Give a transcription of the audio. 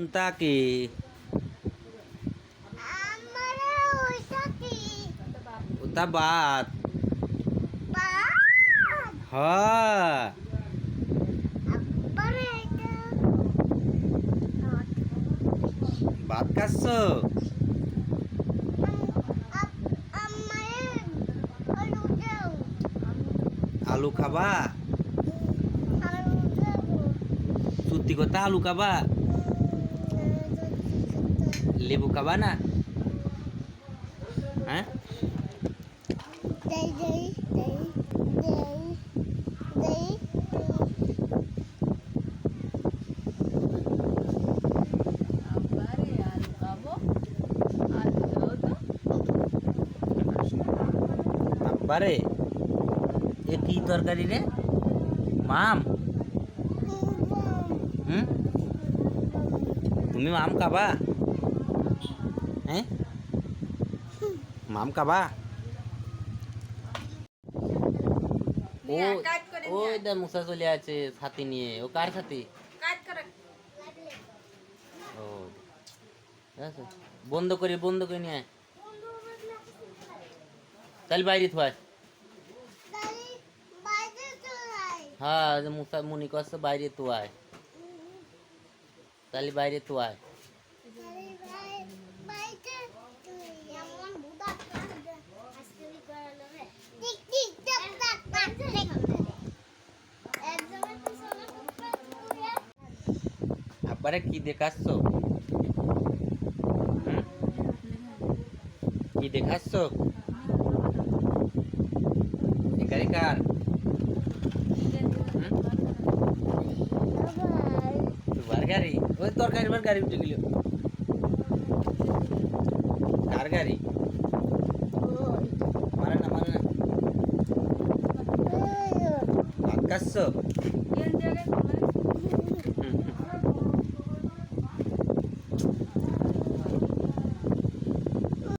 কোনটাকে ওটা ভাত হ্যাঁ ভাত খাচ্ছ আলু খাবা সত্যি কথা আলু খাবা লেবু খাবা না হ্যাঁ আব্বারে এ কি তরকারি রে মাম হুম তুমি মাম খাবা হ্যাঁ মাম খাবা ও ওই দা মুসা চলে আছে ছাতি নিয়ে ও কার ছাতি ও আচ্ছা বন্ধ করে নিয়ে আয় তাহলে বাইরে থুয়ায় হ্যাঁ যে মুসা মুনি করছে বাইরে তো আয় তাহলে বাইরে তো আয় আব্বারে কি দেখাচ্ছ কি দেখাচ্ছ একারি কার তোমার গাড়ি ওই তরকারি বার গাড়ি উঠে গেল কার গাড়ি মানে না ভাত খাচ্ছ